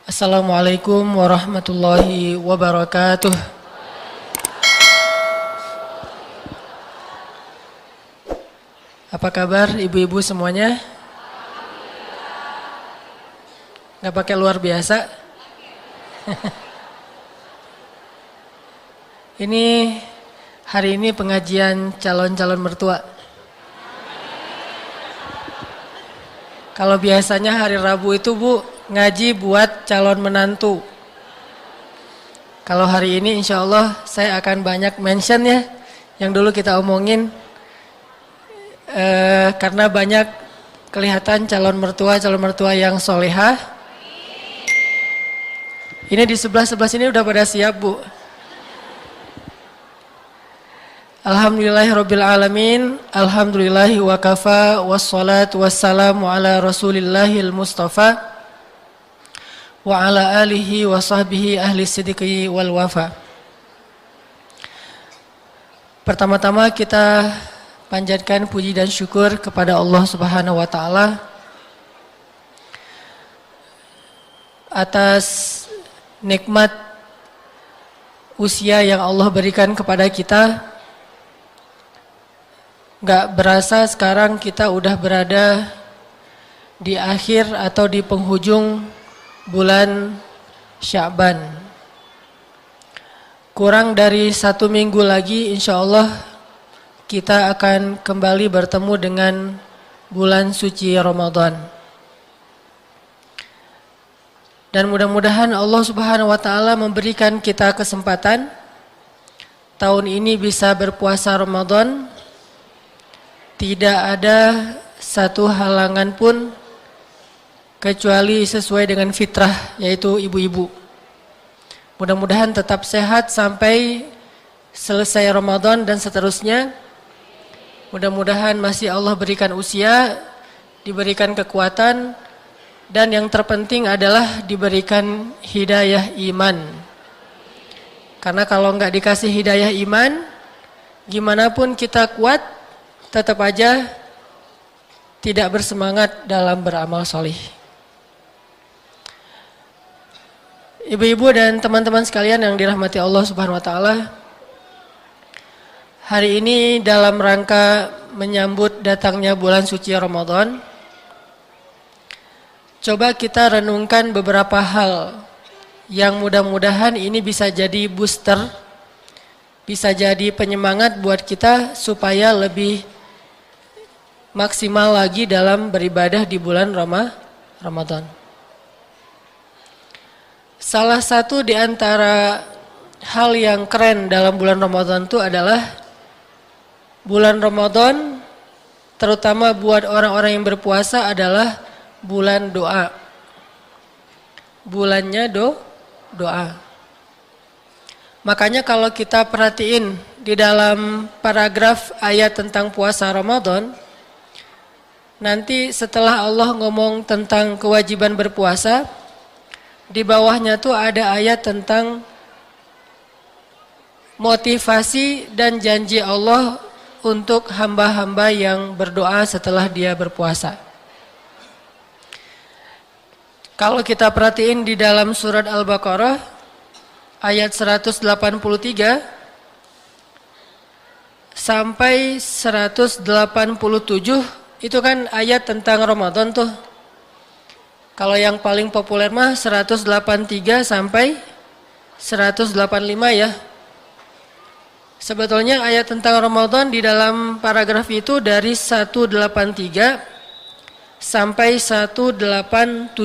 Assalamualaikum warahmatullahi wabarakatuh. Apa kabar ibu-ibu semuanya? Gak pakai luar biasa? Hari ini pengajian calon-calon mertua. Kalau biasanya hari Rabu itu Bu, ngaji buat calon menantu. Kalau hari ini insya Allah saya akan banyak mention ya, yang dulu kita omongin. Karena banyak kelihatan calon mertua yang solehah. Ini di sebelah sini udah pada siap Bu. Alhamdulillahirrabbilalamin. Alhamdulillahi wa kafa. Wassalatu wassalamu ala rasulillahil mustafa. Wa ala alihi wa sahbihi ahli siddiqi wal wafa. Pertama-tama kita panjatkan puji dan syukur kepada Allah Subhanahu wa taala atas nikmat usia yang Allah berikan kepada kita. Gak berasa sekarang kita udah berada di akhir atau di penghujung bulan Sya'ban. Kurang dari 1 minggu lagi insya Allah kita akan kembali bertemu dengan bulan suci Ramadan. Dan mudah-mudahan Allah Subhanahu wa taala memberikan kita kesempatan tahun ini bisa berpuasa Ramadan. Tidak ada satu halangan pun kecuali sesuai dengan fitrah, yaitu ibu-ibu. Mudah-mudahan tetap sehat sampai selesai Ramadan dan seterusnya. Mudah-mudahan masih Allah berikan usia, diberikan kekuatan, dan yang terpenting adalah diberikan hidayah iman. Karena kalau nggak dikasih hidayah iman, gimana pun kita kuat, tetap aja tidak bersemangat dalam beramal solih. Ibu-ibu dan teman-teman sekalian yang dirahmati Allah Subhanahu wa taala, hari ini dalam rangka menyambut datangnya bulan suci Ramadan, coba kita renungkan beberapa hal yang mudah-mudahan ini bisa jadi booster, bisa jadi penyemangat buat kita supaya lebih maksimal lagi dalam beribadah di bulan Ramadan. Salah satu di antara hal yang keren dalam bulan Ramadan itu adalah bulan Ramadan, terutama buat orang-orang yang berpuasa, adalah bulan doa. Bulannya doa. Makanya kalau kita perhatiin di dalam paragraf ayat tentang puasa Ramadan, nanti setelah Allah ngomong tentang kewajiban berpuasa, di bawahnya tuh ada ayat tentang motivasi dan janji Allah untuk hamba-hamba yang berdoa setelah dia berpuasa. Kalau kita perhatiin di dalam surat Al-Baqarah ayat 183 sampai 187, itu kan ayat tentang Ramadan tuh. Kalau yang paling populer mah 183 sampai 185 ya. Sebetulnya ayat tentang Ramadan di dalam paragraf itu dari 183 sampai 187.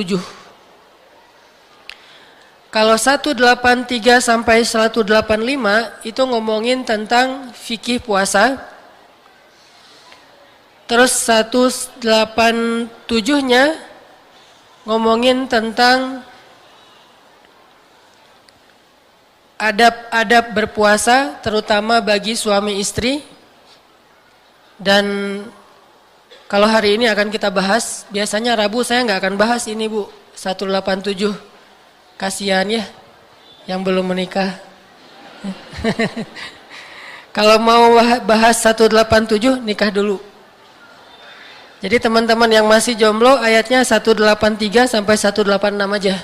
Kalau 183 sampai 185 itu ngomongin tentang fikih puasa. Terus 187-nya ngomongin tentang adab-adab berpuasa, terutama bagi suami istri. Dan kalau hari ini akan kita bahas, biasanya Rabu saya nggak akan bahas ini Bu, 187. Kasihan ya yang belum menikah. Kalau mau bahas 187, nikah dulu. Jadi teman-teman yang masih jomblo ayatnya 183 sampai 186 aja.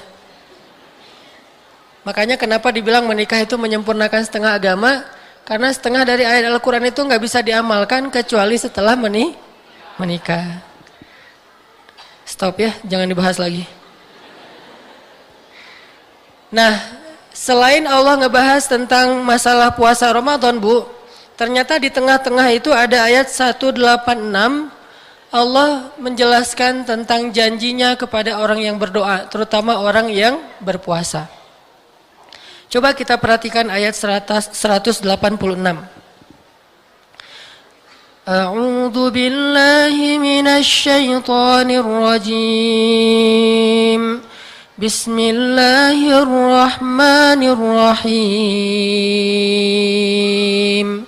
Makanya kenapa dibilang menikah itu menyempurnakan setengah agama? Karena setengah dari ayat Al-Quran itu nggak bisa diamalkan kecuali setelah menikah. Stop ya, jangan dibahas lagi. Nah, selain Allah ngebahas tentang masalah puasa Ramadan, Bu, ternyata di tengah-tengah itu ada ayat 186. Allah menjelaskan tentang janjinya kepada orang yang berdoa, terutama orang yang berpuasa. Coba kita perhatikan ayat 186. A'udzu billahi minasy syaithanir rajim. Bismillahirrahmanirrahim.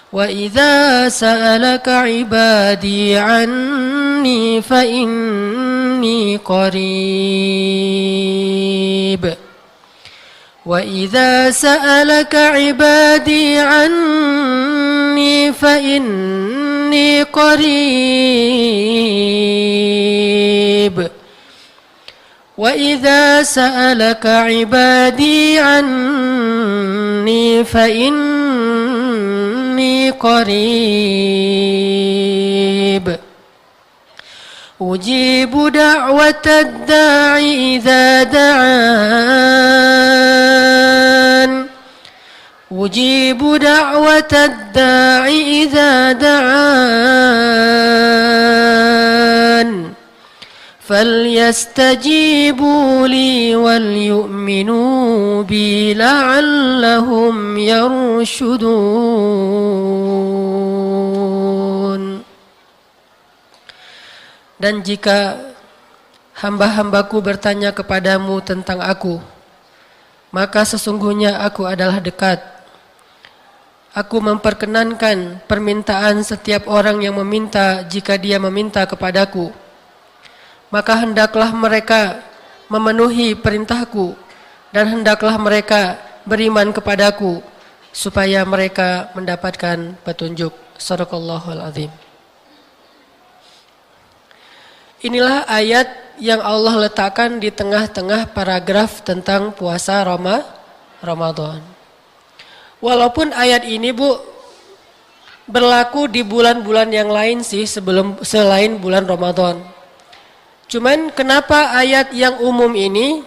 Wa idza sa'alaka 'ibadi 'anni fa inni qarib. وَإِذَا سَأَلَكَ عِبَادِي عَنِّي فَإِنِّي قَرِيبٌ وَإِذَا سَأَلَكَ عِبَادِي عَنِّي فَإِنِّي قَرِيبٌ أجيب دعوة الداع إذا دعان أجيب دعوة الداع إذا دعان فليستجيبوا لي وليؤمنوا بي لعلهم يرشدون. Dan jika hamba-hambaku bertanya kepadamu tentang aku, maka sesungguhnya aku adalah dekat. Aku memperkenankan permintaan setiap orang yang meminta jika dia meminta kepadaku. Maka hendaklah mereka memenuhi perintahku dan hendaklah mereka beriman kepadaku supaya mereka mendapatkan petunjuk. Shadaqallahul azim. Inilah ayat yang Allah letakkan di tengah-tengah paragraf tentang puasa Ramadan. Walaupun ayat ini, Bu, berlaku di bulan-bulan yang lain sih selain bulan Ramadan. Cuman kenapa ayat yang umum ini,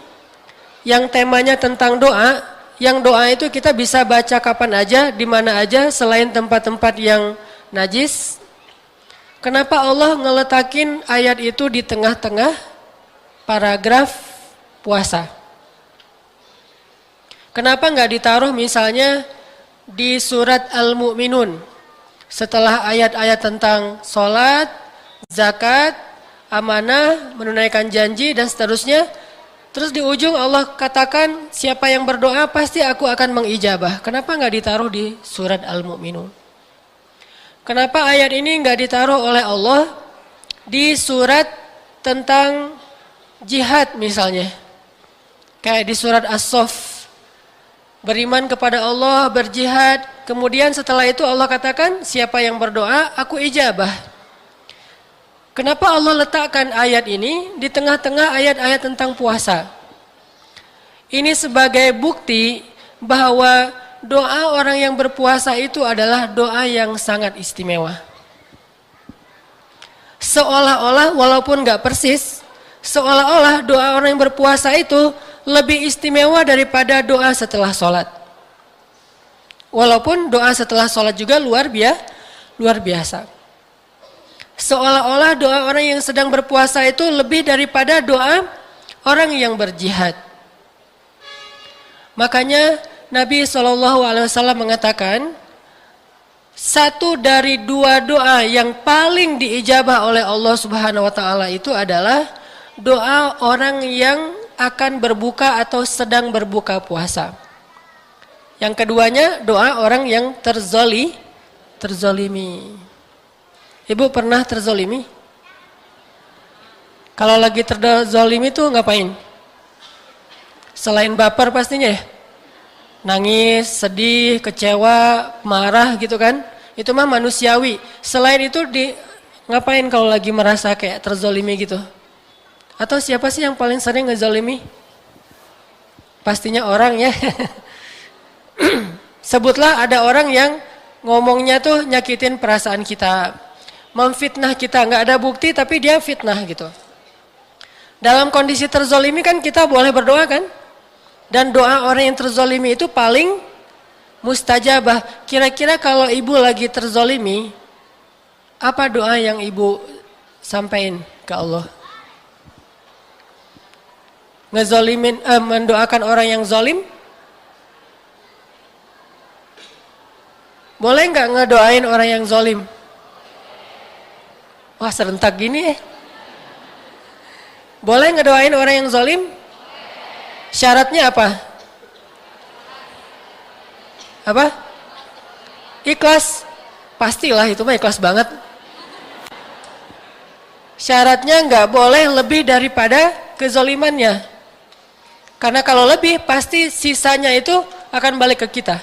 yang temanya tentang doa, yang doa itu kita bisa baca kapan aja, di mana aja selain tempat-tempat yang najis. Kenapa Allah ngeletakin ayat itu di tengah-tengah paragraf puasa? Kenapa nggak ditaruh misalnya di surat Al-Mu'minun setelah ayat-ayat tentang sholat, zakat, amanah, menunaikan janji dan seterusnya? Terus di ujung Allah katakan siapa yang berdoa pasti aku akan mengijabah. Kenapa nggak ditaruh di surat Al-Mu'minun? Kenapa ayat ini nggak ditaruh oleh Allah di surat tentang jihad misalnya? Kayak di surat As-Saff. Beriman kepada Allah, berjihad. Kemudian setelah itu Allah katakan siapa yang berdoa aku ijabah. Kenapa Allah letakkan ayat ini di tengah-tengah ayat-ayat tentang puasa? Ini sebagai bukti bahwa doa orang yang berpuasa itu adalah doa yang sangat istimewa. Seolah-olah, walaupun gak persis, seolah-olah doa orang yang berpuasa itu lebih istimewa daripada doa setelah sholat. Walaupun doa setelah sholat juga luar biasa. Seolah-olah doa orang yang sedang berpuasa itu lebih daripada doa orang yang berjihad. Makanya Nabi SAW mengatakan, satu dari dua doa yang paling diijabah oleh Allah Subhanahu wa Ta'ala itu adalah doa orang yang akan berbuka atau sedang berbuka puasa. Yang keduanya doa orang yang terzolimi. Ibu pernah terzolimi? Kalau lagi terzolimi tuh ngapain? Selain baper pastinya ya? Nangis, sedih, kecewa, marah gitu kan. Itu mah manusiawi. Selain itu ngapain kalau lagi merasa kayak terzolimi gitu? Atau siapa sih yang paling sering ngezolimi? pastinya orang ya. Sebutlah ada orang yang ngomongnya tuh nyakitin perasaan kita, memfitnah kita, nggak ada bukti tapi dia fitnah gitu. Dalam kondisi terzolimi kan kita boleh berdoa kan? Dan doa orang yang terzolimi itu paling mustajabah. Kira-kira kalau ibu lagi terzolimi, apa doa yang ibu sampaikan ke Allah? Ngezolimin, mendoakan orang yang zolim? Boleh nggak ngedoain orang yang zolim? Wah serentak gini ya. Boleh ngedoain orang yang zolim? Syaratnya apa? Apa? Ikhlas. Pastilah itu mah ikhlas banget. Syaratnya nggak boleh lebih daripada kezolimannya. Karena kalau lebih pasti sisanya itu akan balik ke kita.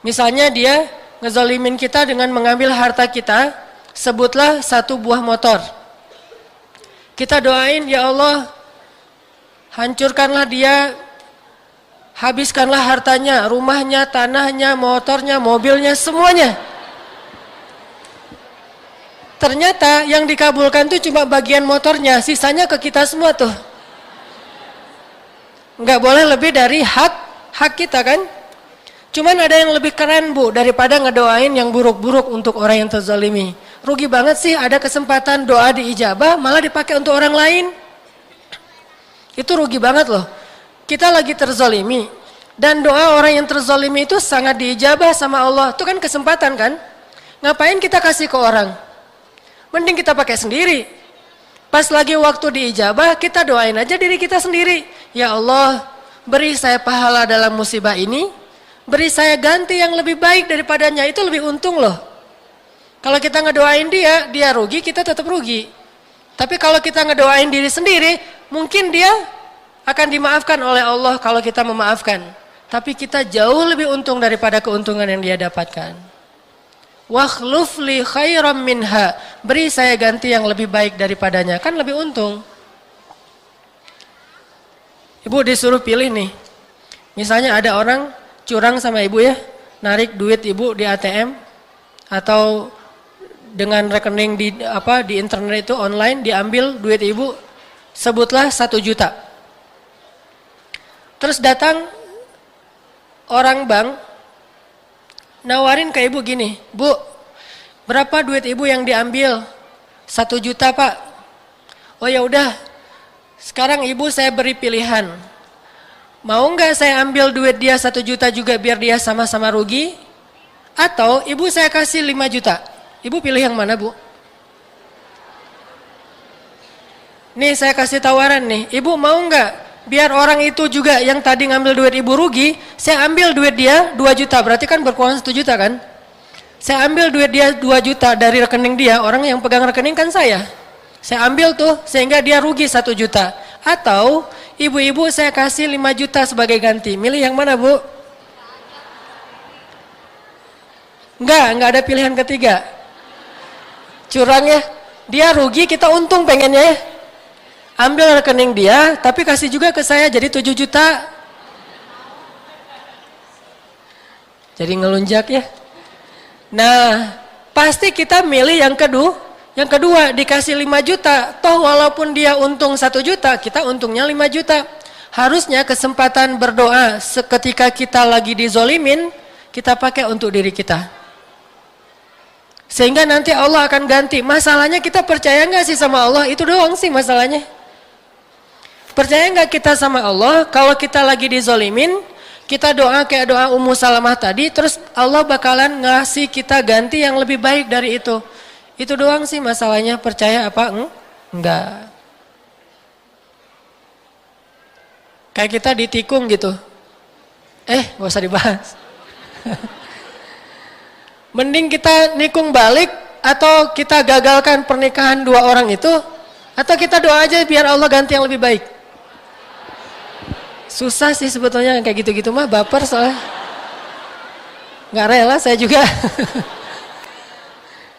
Misalnya dia ngezolimin kita dengan mengambil harta kita, sebutlah 1 buah motor. Kita doain, ya Allah, hancurkanlah dia, habiskanlah hartanya, rumahnya, tanahnya, motornya, mobilnya, semuanya. Ternyata yang dikabulkan itu cuma bagian motornya, sisanya ke kita semua tuh. Nggak boleh lebih dari hak kita kan? Cuman ada yang lebih keren bu, daripada ngedoain yang buruk-buruk untuk orang yang terzalimi. Rugi banget sih ada kesempatan doa diijabah malah dipakai untuk orang lain. Itu rugi banget loh. Kita lagi terzalimi dan doa orang yang terzalimi itu sangat diijabah sama Allah. Itu kan kesempatan kan? Ngapain kita kasih ke orang? Mending kita pakai sendiri. Pas lagi waktu diijabah kita doain aja diri kita sendiri. Ya Allah, beri saya pahala dalam musibah ini. Beri saya ganti yang lebih baik daripadanya, itu lebih untung loh. Kalau kita ngedoain dia rugi, kita tetap rugi. Tapi kalau kita ngedoain diri sendiri, mungkin dia akan dimaafkan oleh Allah kalau kita memaafkan. Tapi kita jauh lebih untung daripada keuntungan yang dia dapatkan. Wakhluf li khairam minha, beri saya ganti yang lebih baik daripadanya, kan lebih untung. Ibu disuruh pilih nih. Misalnya ada orang curang sama ibu ya, narik duit ibu di ATM atau dengan rekening di internet itu online diambil duit ibu, sebutlah 1 juta. Terus datang orang bank nawarin ke ibu gini, Bu, berapa duit ibu yang diambil? 1 juta pak. Oh ya udah, sekarang ibu saya beri pilihan. Mau nggak saya ambil duit dia 1 juta juga biar dia sama-sama rugi? Atau ibu saya kasih 5 juta? Ibu pilih yang mana bu? Nih saya kasih tawaran nih, ibu mau nggak? Biar orang itu juga yang tadi ngambil duit ibu rugi, saya ambil duit dia 2 juta, berarti kan berkurang 1 juta kan? Saya ambil duit dia 2 juta dari rekening dia, orang yang pegang rekening kan saya. Saya ambil tuh sehingga dia rugi 1 juta. Atau ibu-ibu saya kasih 5 juta sebagai ganti. Milih yang mana bu? Enggak ada pilihan ketiga. Curang ya. Dia rugi, kita untung pengennya ya. Ambil rekening dia, tapi kasih juga ke saya jadi 7 juta. Jadi ngelunjak ya. Nah, pasti kita milih yang kedua. Yang kedua dikasih 5 juta, toh walaupun dia untung 1 juta, kita untungnya 5 juta. Harusnya kesempatan berdoa seketika kita lagi dizolimin, kita pakai untuk diri kita. Sehingga nanti Allah akan ganti. Masalahnya kita percaya nggak sih sama Allah? Itu doang sih masalahnya. Percaya nggak kita sama Allah? Kalau kita lagi dizolimin, kita doa kayak doa Ummu Salamah tadi, terus Allah bakalan ngasih kita ganti yang lebih baik dari itu. Itu doang sih masalahnya, percaya apa? Enggak. Kayak kita ditikung gitu. Gak usah dibahas. Mending kita nikung balik atau kita gagalkan pernikahan 2 orang itu, atau kita doa aja biar Allah ganti yang lebih baik. Susah sih sebetulnya kayak gitu-gitu mah, baper soalnya. Nggak rela saya juga.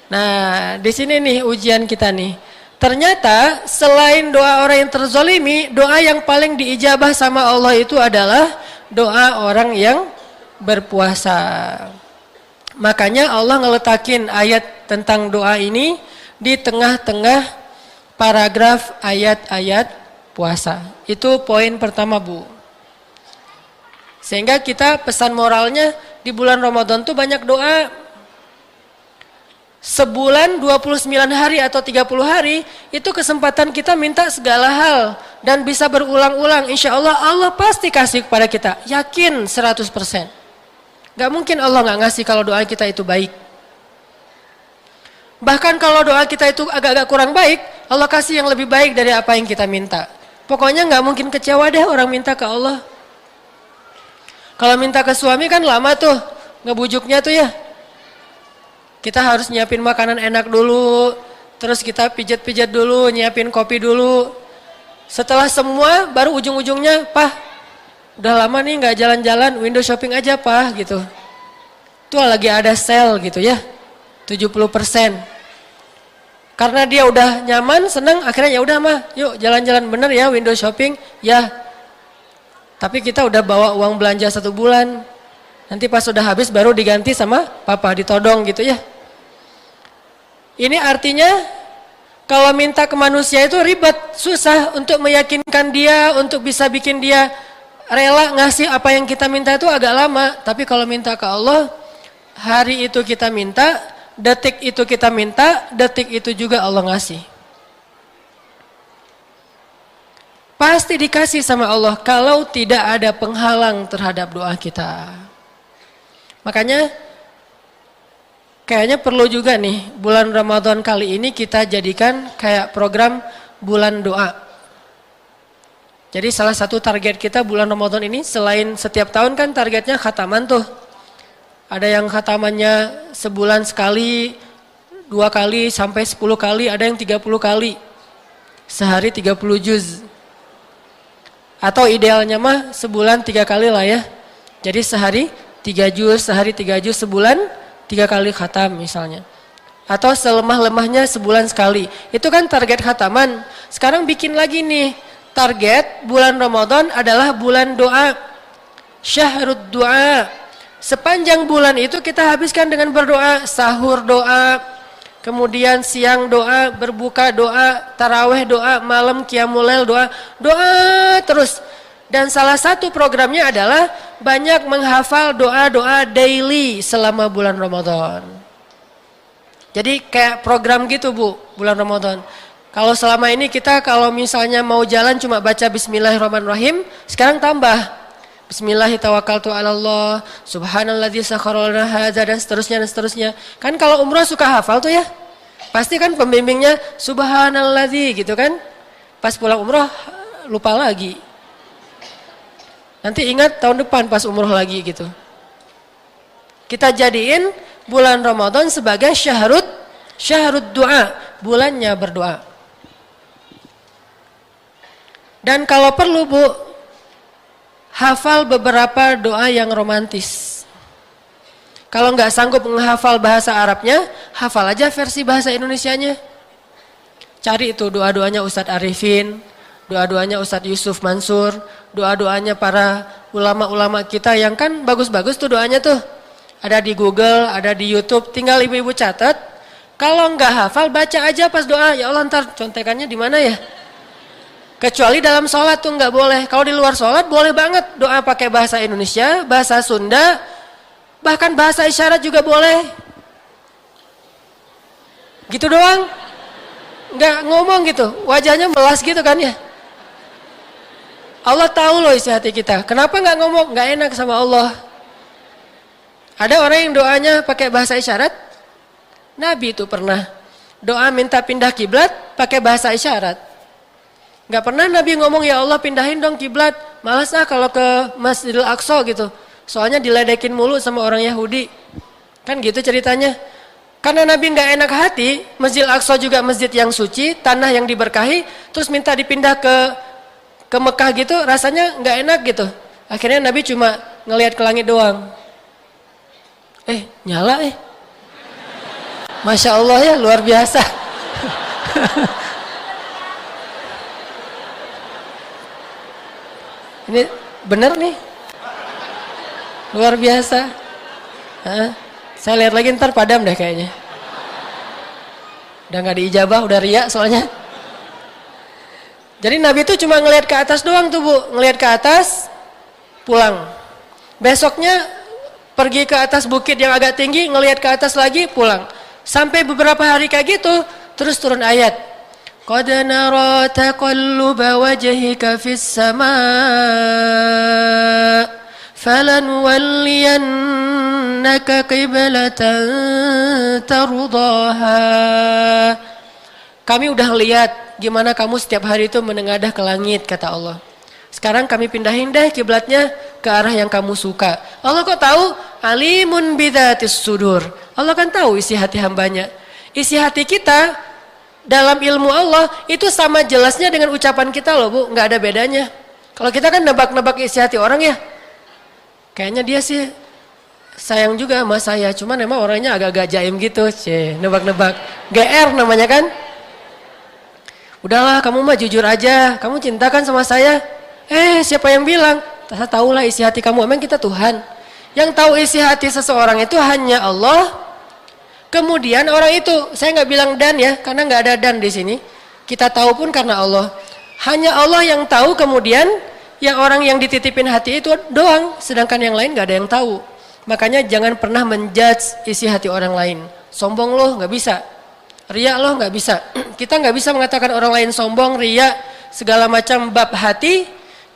Nah, di sini nih ujian kita nih. Ternyata selain doa orang yang terzolimi, doa yang paling diijabah sama Allah itu adalah doa orang yang berpuasa. Makanya Allah ngeletakin ayat tentang doa ini di tengah-tengah paragraf ayat-ayat puasa. Itu poin pertama, Bu. Sehingga kita pesan moralnya di bulan Ramadan tuh banyak doa. Sebulan 29 hari atau 30 hari itu kesempatan kita minta segala hal dan bisa berulang-ulang. Insya Allah Allah pasti kasih kepada kita, yakin 100%. Gak mungkin Allah gak ngasih kalau doa kita itu baik. Bahkan kalau doa kita itu agak-agak kurang baik, Allah kasih yang lebih baik dari apa yang kita minta. Pokoknya gak mungkin kecewa deh orang minta ke Allah. Kalau minta ke suami kan lama tuh ngebujuknya tuh ya. Kita harus nyiapin makanan enak dulu, terus kita pijat-pijat dulu, nyiapin kopi dulu. Setelah semua, baru ujung-ujungnya, Pah, udah lama nih nggak jalan-jalan, window shopping aja, Pah, gitu. Tuh lagi ada sale gitu ya, 70%. Karena dia udah nyaman, seneng, akhirnya ya udah mah, yuk jalan-jalan bener ya, window shopping, ya. Tapi kita udah bawa uang belanja 1 bulan. Nanti pas sudah habis baru diganti sama papa, ditodong gitu ya. Ini artinya kalau minta ke manusia itu ribet, susah untuk meyakinkan dia, untuk bisa bikin dia rela ngasih apa yang kita minta itu agak lama. Tapi kalau minta ke Allah, hari itu kita minta, detik itu kita minta, detik itu juga Allah ngasih. Pasti dikasih sama Allah kalau tidak ada penghalang terhadap doa kita. Makanya kayaknya perlu juga nih bulan Ramadan kali ini kita jadikan kayak program bulan doa. Jadi salah satu target kita bulan Ramadan ini selain setiap tahun kan targetnya khataman tuh. Ada yang khatamannya sebulan sekali, 2 kali sampai 10 kali, ada yang 30 kali. Sehari 30 juz. Atau idealnya mah sebulan 3 kali lah ya. Jadi sehari 3 juz, sehari 3 juz, sebulan 3 kali khatam misalnya. Atau selemah-lemahnya sebulan sekali. Itu kan target khataman. Sekarang bikin lagi nih. Target bulan Ramadan adalah bulan doa. Syahrud doa. Sepanjang bulan itu kita habiskan dengan berdoa. Sahur doa. Kemudian siang doa, berbuka doa, taraweh doa, malam qiyamul lail doa. Doa terus. Dan salah satu programnya adalah banyak menghafal doa-doa daily selama bulan Ramadan. Jadi kayak program gitu Bu, bulan Ramadan. Kalau selama ini kita kalau misalnya mau jalan cuma baca Bismillahirrahmanirrahim, sekarang tambah. Bismillahirrahmanirrahim, subhanalladzi sakhkhara lana hadza dan seterusnya dan seterusnya. Kan kalau umroh suka hafal tuh ya. Pasti kan pembimbingnya subhanalladzi gitu kan. Pas pulang umroh lupa lagi. Nanti ingat tahun depan pas umroh lagi gitu. Kita jadiin bulan Ramadan sebagai syahrud doa, bulannya berdoa. Dan kalau perlu Bu, hafal beberapa doa yang romantis. Kalau nggak sanggup menghafal bahasa Arabnya, hafal aja versi bahasa Indonesianya. Cari itu doa-doanya Ustadz Arifin, doa-doanya Ustadz Yusuf Mansur, doa-doanya para ulama-ulama kita yang kan bagus-bagus tuh doanya tuh. Ada di Google, ada di YouTube, tinggal ibu-ibu catat. Kalau nggak hafal, baca aja pas doa. Ya Allah, ntar contekannya di mana ya? Kecuali dalam sholat tuh nggak boleh. Kalau di luar sholat boleh banget doa pakai bahasa Indonesia, bahasa Sunda, bahkan bahasa isyarat juga boleh. Gitu doang. Nggak ngomong gitu, wajahnya melas gitu kan ya. Allah tahu loh isi hati kita. Kenapa nggak ngomong? Nggak enak sama Allah. Ada orang yang doanya pakai bahasa isyarat. Nabi itu pernah doa minta pindah kiblat pakai bahasa isyarat. Nggak pernah Nabi ngomong ya Allah pindahin dong kiblat. Malas kalau ke Masjidil Aqsa gitu. Soalnya diledekin mulu sama orang Yahudi. Kan gitu ceritanya. Karena Nabi nggak enak hati, Masjidil Aqsa juga masjid yang suci, tanah yang diberkahi, terus minta dipindah ke Mekah gitu, rasanya nggak enak gitu. Akhirnya Nabi cuma ngelihat ke langit doang. Nyala Masya Allah ya, luar biasa. Ini bener nih. Luar biasa. Hah? Saya lihat lagi ntar padam deh kayaknya. Udah gak diijabah, udah riak soalnya. Jadi Nabi itu cuma ngelihat ke atas doang tuh Bu. Ngelihat ke atas, pulang. Besoknya pergi ke atas bukit yang agak tinggi, ngelihat ke atas lagi, pulang. Sampai beberapa hari kayak gitu, terus turun ayat. Qad nara taqalluba wajhika fis samaa falanwalliyannaka qiblatan tardaha. Kami udah lihat gimana kamu setiap hari itu menengadah ke langit, kata Allah. Sekarang kami pindahin deh kiblatnya ke arah yang kamu suka. Allah kok tahu? Alimun bidzatis sudur. Allah kan tahu isi hati hambanya. Isi hati kita dalam ilmu Allah itu sama jelasnya dengan ucapan kita loh Bu. Nggak ada bedanya. Kalau kita kan nebak-nebak isi hati orang ya. Kayaknya dia sih sayang juga sama saya. Cuman emang orangnya agak-agak jaim gitu. Nebak-nebak. GR namanya kan. Udahlah kamu mah jujur aja. Kamu cinta kan sama saya? Siapa yang bilang? Saya tahulah isi hati kamu. Emang kita Tuhan. Yang tahu isi hati seseorang itu hanya Allah. Kemudian orang itu, saya nggak bilang dan ya, karena nggak ada dan di sini. Kita tahu pun karena Allah. Hanya Allah yang tahu. Kemudian yang orang yang dititipin hati itu doang. Sedangkan yang lain nggak ada yang tahu. Makanya jangan pernah menjudge isi hati orang lain. Sombong loh, nggak bisa. Riya loh, nggak bisa. Kita nggak bisa mengatakan orang lain sombong, riya, segala macam bab hati.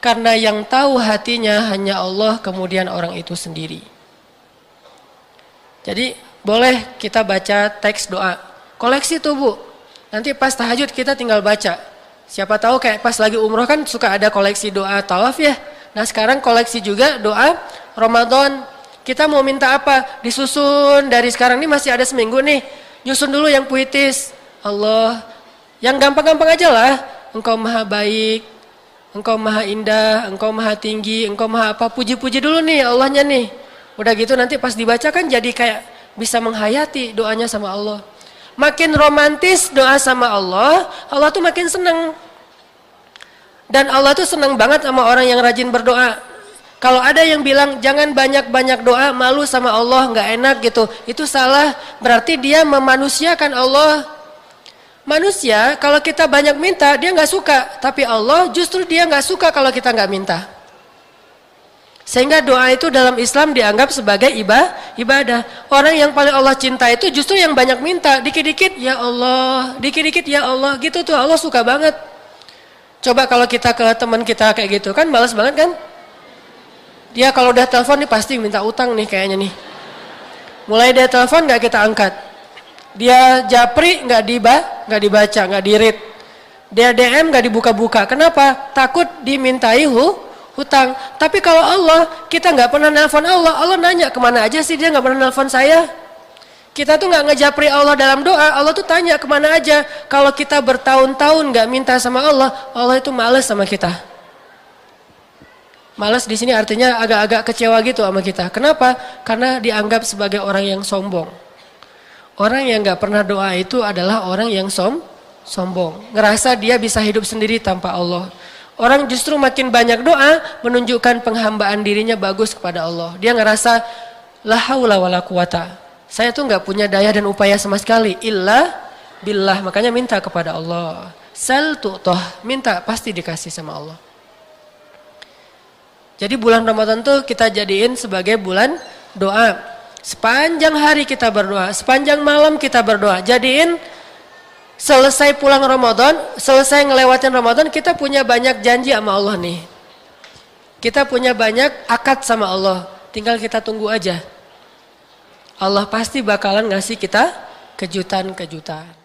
Karena yang tahu hatinya hanya Allah, kemudian orang itu sendiri. Jadi boleh kita baca teks doa. Koleksi tuh Bu. Nanti pas tahajud kita tinggal baca. Siapa tahu kayak pas lagi umroh kan suka ada koleksi doa tawaf ya. Nah sekarang koleksi juga doa Ramadan. Kita mau minta apa? Disusun dari sekarang, ini masih ada seminggu nih. Nyusun dulu yang puitis. Allah. Yang gampang-gampang aja lah. Engkau maha baik. Engkau maha indah. Engkau maha tinggi. Engkau maha apa. Puji-puji dulu nih Allahnya nih. Udah gitu nanti pas dibaca kan jadi kayak bisa menghayati doanya sama Allah. Makin romantis doa sama Allah, Allah tuh makin senang. Dan Allah tuh senang banget sama orang yang rajin berdoa. Kalau ada yang bilang jangan banyak-banyak doa, malu sama Allah, nggak enak gitu, itu salah. Berarti dia memanusiakan Allah. Manusia kalau kita banyak minta dia nggak suka, tapi Allah justru dia nggak suka kalau kita nggak minta. Sehingga doa itu dalam Islam dianggap sebagai ibadah. Orang yang paling Allah cinta itu justru yang banyak minta. Dikit-dikit ya Allah, dikit-dikit ya Allah. Gitu tuh Allah suka banget. Coba kalau kita ke teman kita kayak gitu kan malas banget kan. Dia kalau udah telepon nih pasti minta utang nih kayaknya nih. Mulai dia telepon gak kita angkat. Dia japri gak dibaca, gak di-read. Dia DM gak dibuka-buka. Kenapa? Takut dimintai hutang. Tapi kalau Allah, kita nggak pernah nelpon Allah. Allah nanya kemana aja sih dia nggak pernah nelpon saya. Kita tuh nggak ngejapri Allah dalam doa. Allah tuh tanya kemana aja. Kalau kita bertahun-tahun nggak minta sama Allah, Allah itu males sama kita. Males di sini artinya agak-agak kecewa gitu sama kita. Kenapa? Karena dianggap sebagai orang yang sombong. Orang yang nggak pernah doa itu adalah orang yang sombong. Ngerasa dia bisa hidup sendiri tanpa Allah. Orang justru makin banyak doa menunjukkan penghambaan dirinya bagus kepada Allah. Dia ngerasa la haula wala quwata. Saya tuh nggak punya daya dan upaya sama sekali illa billah. Makanya minta kepada Allah. Sal tu'tah, minta pasti dikasih sama Allah. Jadi bulan Ramadan tuh kita jadiin sebagai bulan doa. Sepanjang hari kita berdoa, sepanjang malam kita berdoa. Jadiin selesai pulang Ramadan, selesai ngelewatin Ramadan, kita punya banyak janji sama Allah nih. Kita punya banyak akad sama Allah. Tinggal kita tunggu aja. Allah pasti bakalan ngasih kita kejutan-kejutan.